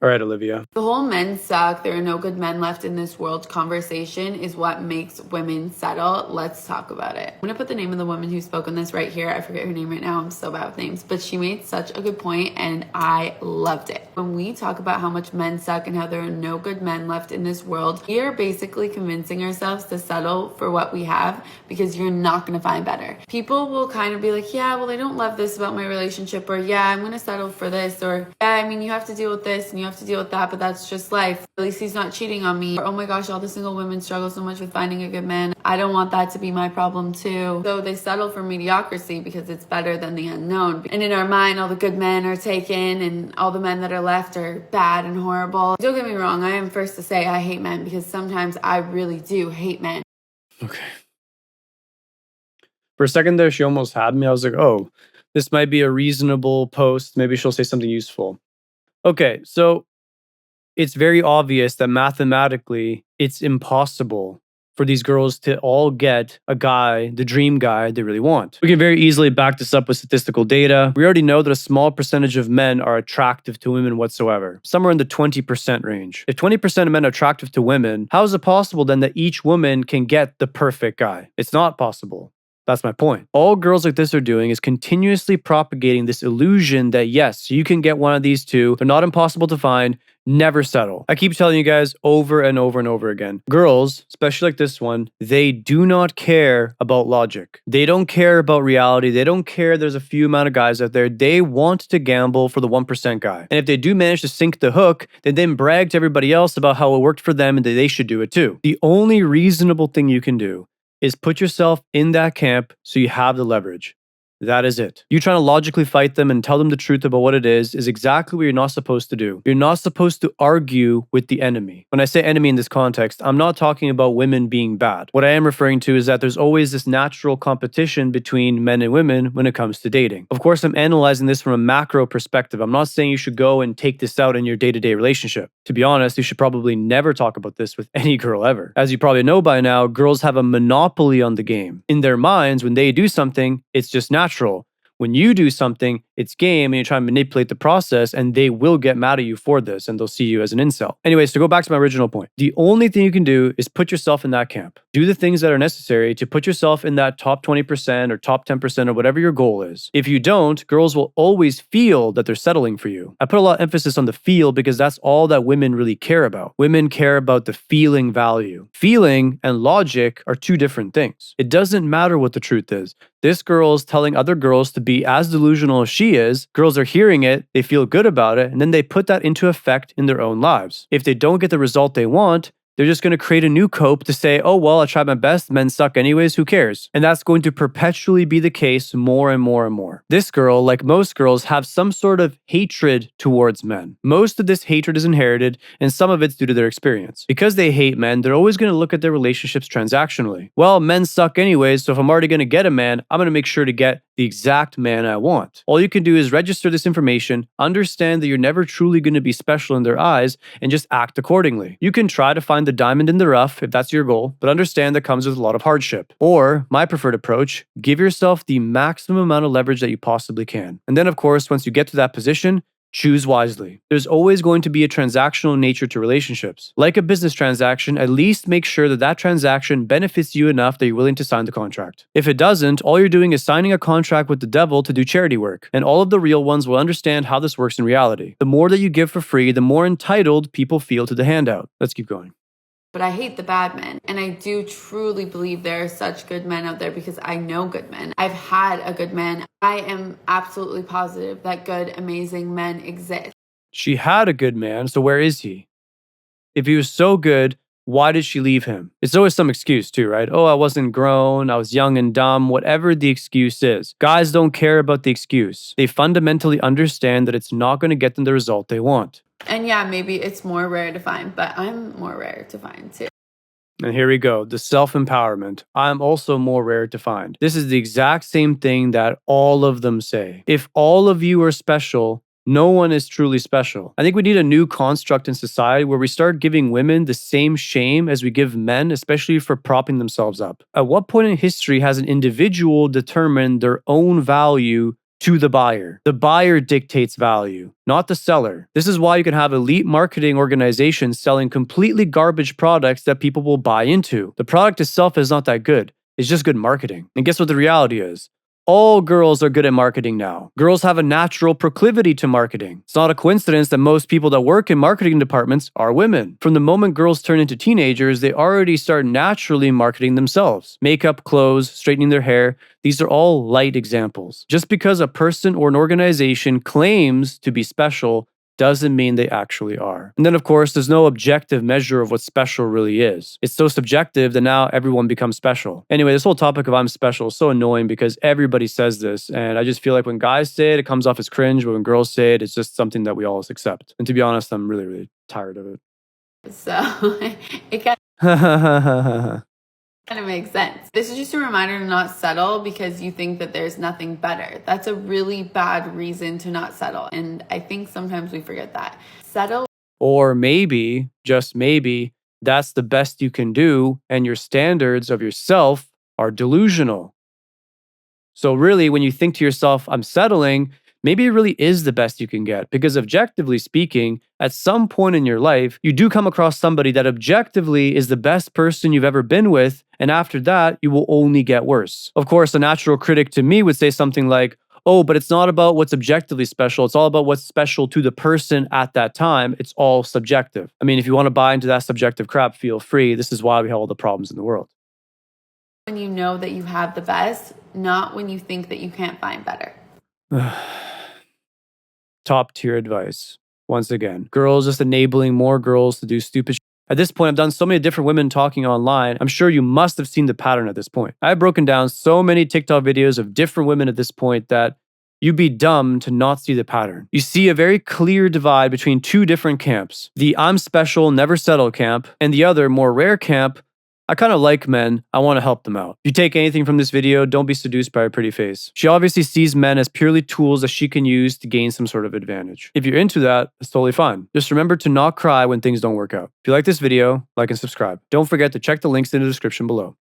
All right, Olivia. The whole men suck, there are no good men left in this world conversation is what makes women settle. Let's talk about it. I'm gonna put the name of the woman who spoke on this right here. I forget her name right now. I'm so bad with names, but she made such a good point and I loved it. When we talk about how much men suck and how there are no good men left in this world, we are basically convincing ourselves to settle for what we have because you're not gonna find better. People will kind of be like, yeah, well, I don't love this about my relationship, or yeah, I'm gonna settle for this, or yeah, I mean, you have to deal with this and you have to deal with that, but that's just life. At least he's not cheating on me. Or, oh my gosh, all the single women struggle so much with finding a good man. I don't want that to be my problem too. So they settle for mediocrity because it's better than the unknown. And in our mind, all the good men are taken and all the men that are left are bad and horrible. Don't get me wrong, I am first to say I hate men because sometimes I really do hate men. Okay. For a second there, she almost had me. I was like, oh, this might be a reasonable post. Maybe she'll say something useful. Okay, so it's very obvious that mathematically it's impossible for these girls to all get a guy, the dream guy they really want. We can very easily back this up with statistical data. We already know that a small percentage of men are attractive to women whatsoever, somewhere in the 20% range. If 20% of men are attractive to women, how is it possible then that each woman can get the perfect guy? It's not possible. That's my point. All girls like this are doing is continuously propagating this illusion that yes, you can get one of these two. They're not impossible to find. Never settle. I keep telling you guys over and over and over again. Girls, especially like this one, they do not care about logic. They don't care about reality. They don't care there's a few amount of guys out there. They want to gamble for the 1% guy. And if they do manage to sink the hook, they then brag to everybody else about how it worked for them and that they should do it too. The only reasonable thing you can do is put yourself in that camp so you have the leverage. That is it. You trying to logically fight them and tell them the truth about what it is exactly what you're not supposed to do. You're not supposed to argue with the enemy. When I say enemy in this context, I'm not talking about women being bad. What I am referring to is that there's always this natural competition between men and women when it comes to dating. Of course, I'm analyzing this from a macro perspective. I'm not saying you should go and take this out in your day-to-day relationship. To be honest, you should probably never talk about this with any girl ever. As you probably know by now, girls have a monopoly on the game. In their minds, when they do something, it's just natural. When you do something, it's game and you try to manipulate the process and they will get mad at you for this and they'll see you as an incel. Anyways, to go back to my original point, the only thing you can do is put yourself in that camp. Do the things that are necessary to put yourself in that top 20% or top 10% or whatever your goal is. If you don't, girls will always feel that they're settling for you. I put a lot of emphasis on the feel because that's all that women really care about. Women care about the feeling value. Feeling and logic are two different things. It doesn't matter what the truth is. This girl is telling other girls to be as delusional as she is. Girls are hearing it, they feel good about it, and then they put that into effect in their own lives. If they don't get the result they want, they're just going to create a new cope to say, oh, well, I tried my best. Men suck anyways. Who cares? And that's going to perpetually be the case more and more and more. This girl, like most girls, have some sort of hatred towards men. Most of this hatred is inherited, and some of it's due to their experience. Because they hate men, they're always going to look at their relationships transactionally. Well, men suck anyways, so if I'm already going to get a man, I'm going to make sure to get the exact man I want. All you can do is register this information, understand that you're never truly going to be special in their eyes, and just act accordingly. You can try to find the diamond in the rough if that's your goal, but understand that comes with a lot of hardship. Or, my preferred approach, give yourself the maximum amount of leverage that you possibly can. And then, of course, once you get to that position, choose wisely. There's always going to be a transactional nature to relationships. Like a business transaction, at least make sure that that transaction benefits you enough that you're willing to sign the contract. If it doesn't, all you're doing is signing a contract with the devil to do charity work, and all of the real ones will understand how this works in reality. The more that you give for free, the more entitled people feel to the handout. Let's keep going. But I hate the bad men. And I do truly believe there are such good men out there because I know good men. I've had a good man. I am absolutely positive that good, amazing men exist. She had a good man, so where is he? If he was so good, why did she leave him? It's always some excuse too, right? Oh, I wasn't grown, I was young and dumb, whatever the excuse is. Guys don't care about the excuse. They fundamentally understand that it's not going to get them the result they want. And yeah, maybe it's more rare to find, but I'm more rare to find too. And here we go, the self-empowerment. I'm also more rare to find. This is the exact same thing that all of them say. If all of you are special, no one is truly special. I think we need a new construct in society where we start giving women the same shame as we give men, especially for propping themselves up. At what point in history has an individual determined their own value to the buyer. The buyer dictates value, not the seller. This is why you can have elite marketing organizations selling completely garbage products that people will buy into. The product itself is not that good. It's just good marketing. And guess what the reality is? All girls are good at marketing now. Girls have a natural proclivity to marketing. It's not a coincidence that most people that work in marketing departments are women. From the moment girls turn into teenagers, they already start naturally marketing themselves. Makeup, clothes, straightening their hair, these are all light examples. Just because a person or an organization claims to be special doesn't mean they actually are. And then, of course, there's no objective measure of what special really is. It's so subjective that now everyone becomes special. Anyway, this whole topic of I'm special is so annoying because everybody says this. And I just feel like when guys say it, it comes off as cringe. But when girls say it, it's just something that we all accept. And to be honest, I'm really, really tired of it. So it kind of makes sense. This is just a reminder to not settle because you think that there's nothing better. That's a really bad reason to not settle. And I think sometimes we forget that. Settle. Or maybe, just maybe, that's the best you can do and your standards of yourself are delusional. So really, when you think to yourself, I'm settling, maybe it really is the best you can get. Because objectively speaking, at some point in your life, you do come across somebody that objectively is the best person you've ever been with. And after that, you will only get worse. Of course, a natural critic to me would say something like, oh, but it's not about what's objectively special. It's all about what's special to the person at that time. It's all subjective. I mean, if you want to buy into that subjective crap, feel free. This is why we have all the problems in the world. When you know that you have the best, not when you think that you can't find better. Top tier advice. Once again, girls just enabling more girls to do stupid shit. At this point, I've done so many different women talking online. I'm sure you must have seen the pattern at this point. I've broken down so many TikTok videos of different women at this point that you'd be dumb to not see the pattern. You see a very clear divide between two different camps. The I'm special, never settle camp, and the other, more rare camp, I kind of like men, I want to help them out. If you take anything from this video, don't be seduced by her pretty face. She obviously sees men as purely tools that she can use to gain some sort of advantage. If you're into that, it's totally fine. Just remember to not cry when things don't work out. If you like this video, like and subscribe. Don't forget to check the links in the description below.